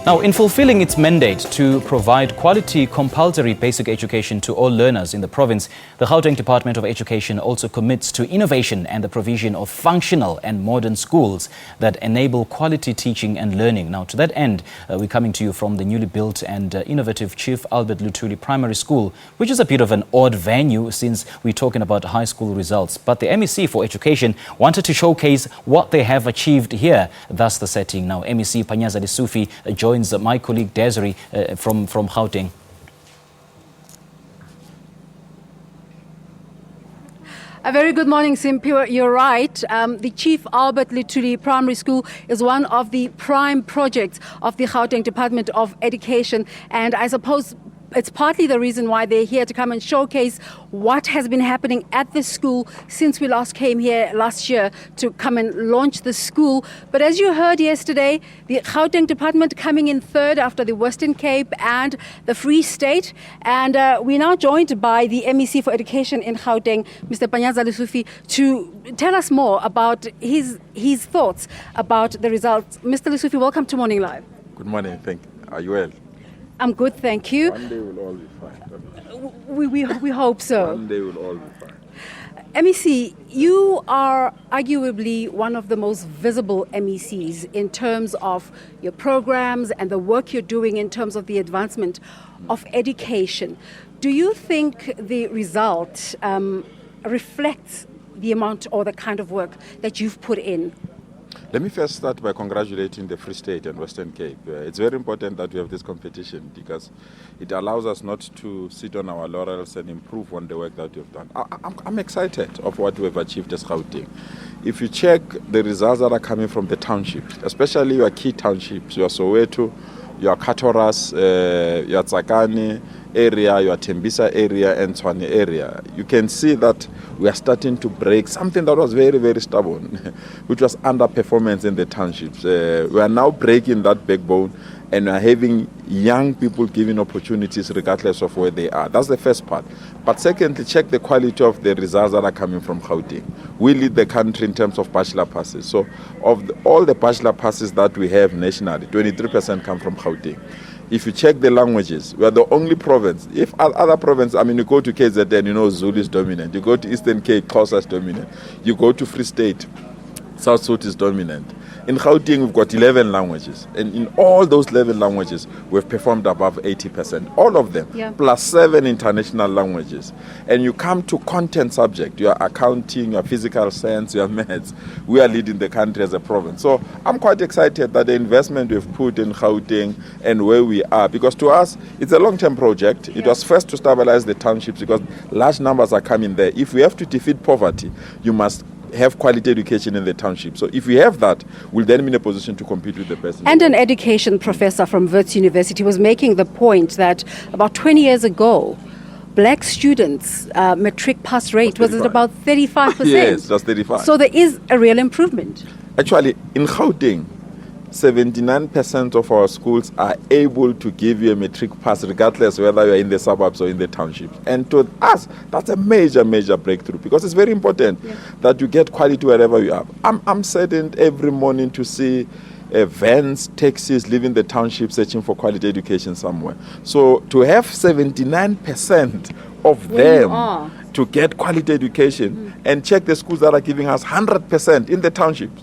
Now, in fulfilling its mandate to provide quality compulsory basic education to all learners in the province, the Gauteng Department of Education also commits to innovation and the provision of functional and modern schools that enable quality teaching and learning. Now, to that end, we're coming to you from the newly built and innovative Chief Albert Luthuli Primary School, which is a bit of an odd venue since we're talking about high school results. But the MEC for Education wanted to showcase what they have achieved here. Thus the setting. Now, MEC Panyaza Lesufi joins my colleague Desiree from Gauteng. A very good morning, Simpi. You're right. The Chief Albert Luthuli Primary School is one of the prime projects of the Gauteng Department of Education, and I suppose it's partly the reason why they're here to come and showcase what has been happening at the school since we last came here last year to come and launch the school. But as you heard yesterday, the Gauteng Department coming in third after the Western Cape and the Free State. And we're now joined by the MEC for Education in Gauteng, Mr. Panyaza Lesufi, to tell us more about his thoughts about the results. Mr. Lesufi, welcome to Morning Live. Good morning. Thank you. Are you well? I'm good, thank you. One day will all be fine. We hope so. One day will all be fine. MEC, you are arguably one of the most visible MECs in terms of your programs and the work you're doing in terms of the advancement of education. Do you think the result reflects the amount or the kind of work that you've put in? Let me first start by congratulating the Free State and Western Cape. It's very important that we have this competition because it allows us not to sit on our laurels and improve on the work that we've done. I'm excited of what we've achieved as Gauteng. If you check the results that are coming from the townships, especially your key townships, your Soweto, your Katoras, your Tsakani area, your Tembisa area and Tshwane area, you can see that we are starting to break something that was very, very stubborn, which was underperformance in the townships. We are now breaking that backbone and we are having young people given opportunities regardless of where they are. That's the first part. But secondly, check the quality of the results that are coming from Gauteng. We lead the country in terms of bachelor passes. So of all the bachelor passes that we have nationally, 23% come from Gauteng. If you check the languages, we are the only province. If other provinces, you go to KZN, you know Zulu is dominant. You go to Eastern Cape, Xhosa is dominant. You go to Free State, South Sud is dominant. In Gauteng, we've got 11 languages. And in all those 11 languages, we've performed above 80%. All of them, plus 7 international languages. And you come to content subject, your accounting, your physical science, your maths. We are leading the country as a province. So I'm quite excited that the investment we've put in Gauteng and where we are, because to us, it's a long-term project. It was first to stabilize the townships because large numbers are coming there. If we have to defeat poverty, you must have quality education in the township. So if we have that, we'll then be in a position to compete with the best. And an education professor from Wits University was making the point that about 20 years ago, black students' Matric pass rate was at about 35%. Yes, that's 35. So there is a real improvement. Actually, in Gauteng, 79% of our schools are able to give you a Matric pass regardless whether you're in the suburbs or in the townships. And to us, that's a major, major breakthrough because it's very important that you get quality wherever you are. I'm saddened every morning to see vans, taxis leaving the township searching for quality education somewhere. So to have 79% of them to get quality education and check the schools that are giving us 100% in the townships,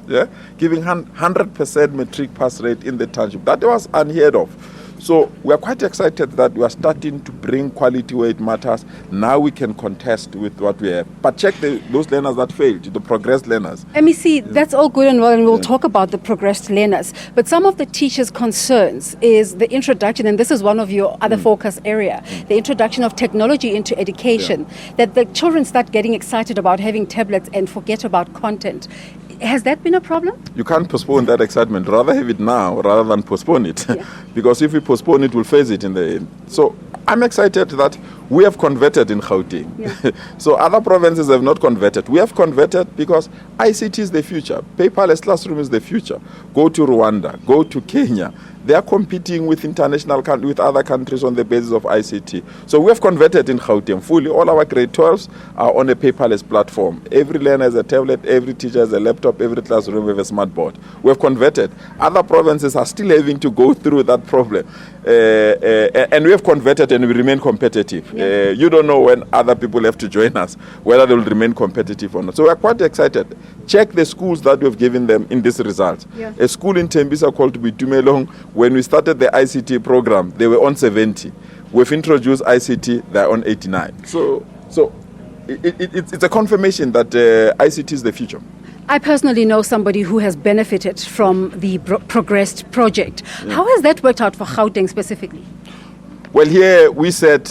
giving 100% Matric pass rate in the township. That was unheard of. So we are quite excited that we are starting to bring quality where it matters. Now we can contest with what we have. But check those learners that failed, the progressed learners. MEC, that's all good and well, and we'll talk about the progressed learners. But some of the teachers' concerns is the introduction, and this is one of your other focus area, the introduction of technology into education, that the children start getting excited about having tablets and forget about content. Has that been a problem? You can't postpone that excitement. Rather have it now rather than postpone it. Because if we postpone it, we'll face it in the end. So I'm excited that we have converted in Gauteng. So other provinces have not converted. We have converted because ICT is the future. Paperless classroom is the future. Go to Rwanda, go to Kenya. They are competing with with other countries on the basis of ICT. So we have converted in Gauteng fully. All our grade 12s are on a paperless platform. Every learner has a tablet, every teacher has a laptop, every classroom has a smart board. We have converted. Other provinces are still having to go through that problem. And we have converted and we remain competitive. Yeah. You don't know when other people have to join us, whether they will remain competitive or not. So we are quite excited. Check the schools that we've given them in this result. Yeah. A school in Tembisa called Bitumelong, when we started the ICT program, they were on 70. We've introduced ICT, they're on 89. So it's a confirmation that ICT is the future. I personally know somebody who has benefited from the Progressed project. Yeah. How has that worked out for Gauteng specifically? Well, here we said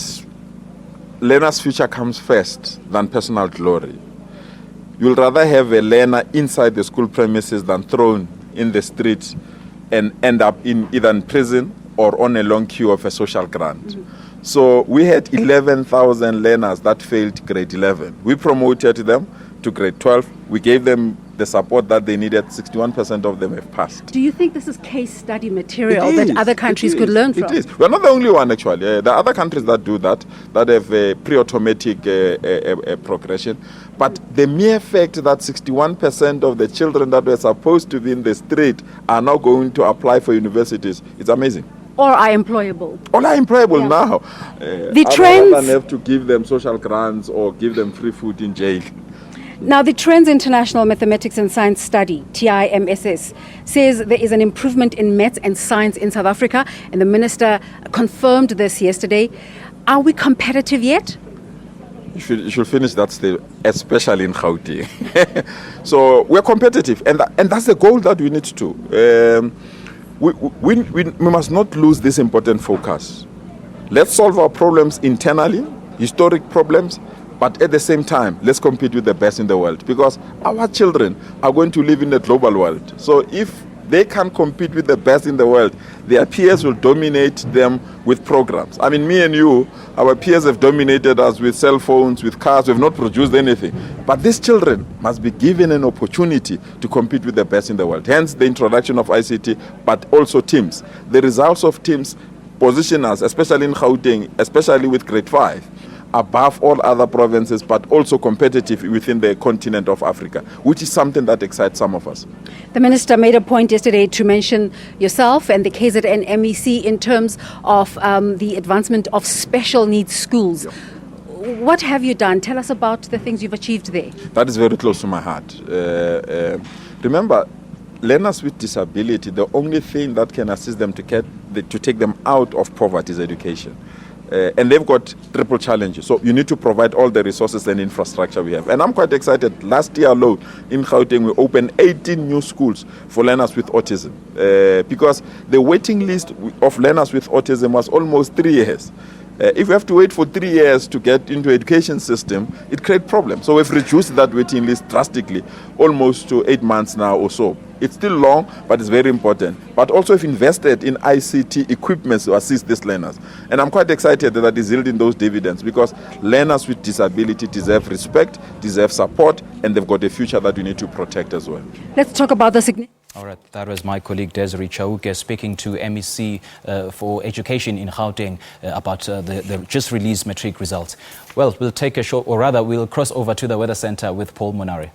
learner's future comes first than personal glory. You'll rather have a learner inside the school premises than thrown in the street and end up in either in prison or on a long queue of a social grant. Mm-hmm. So we had 11,000 learners that failed grade 11. We promoted them to grade 12. We gave them the support that they needed. 61% of them have passed. Do you think this is case study material that other countries could learn from? It is. We're not the only one, actually. There are other countries that do that have a pre-automatic progression. But the mere fact that 61% of the children that were supposed to be in the street are now going to apply for universities, it's amazing. Or are employable. All are employable now. The trends... Rather than have to give them social grants or give them free food in jail. Now, the Trends International Mathematics and Science Study, TIMSS, says there is an improvement in maths and science in South Africa, and the minister confirmed this yesterday. Are we competitive yet? You should finish that still, especially in Gauteng. So we're competitive, and that's the goal that we need to do. We must not lose this important focus. Let's solve our problems internally, historic problems, but at the same time, let's compete with the best in the world, because our children are going to live in a global world. So if they can compete with the best in the world, their peers will dominate them with programs. I mean, me and you, our peers have dominated us with cell phones, with cars. We've not produced anything. But these children must be given an opportunity to compete with the best in the world. Hence the introduction of ICT, but also teams. The results of teams position us, especially in Gauteng, especially with grade 5, above all other provinces, but also competitive within the continent of Africa, which is something that excites some of us. The minister made a point yesterday to mention yourself and the KZN MEC in terms of the advancement of special needs schools. Yeah. What have you done? Tell us about the things you've achieved there. That is very close to my heart. Remember, learners with disability, the only thing that can assist them to take them out of poverty is education. And they've got triple challenges. So you need to provide all the resources and infrastructure we have. And I'm quite excited. Last year alone in Gauteng, we opened 18 new schools for learners with autism. Because the waiting list of learners with autism was almost 3 years. If we have to wait for 3 years to get into education system, it creates problems. So we've reduced that waiting list drastically, almost to 8 months now or so. It's still long, but it's very important. But also we've invested in ICT equipment to assist these learners. And I'm quite excited that it's yielding those dividends, because learners with disability deserve respect, deserve support, and they've got a future that we need to protect as well. Let's talk about the significance. All right, that was my colleague Desiree Chauke speaking to MEC for Education in Gauteng about the just released Matric results. Well, we'll take a short, or rather we'll cross over to the weather center with Paul Monari.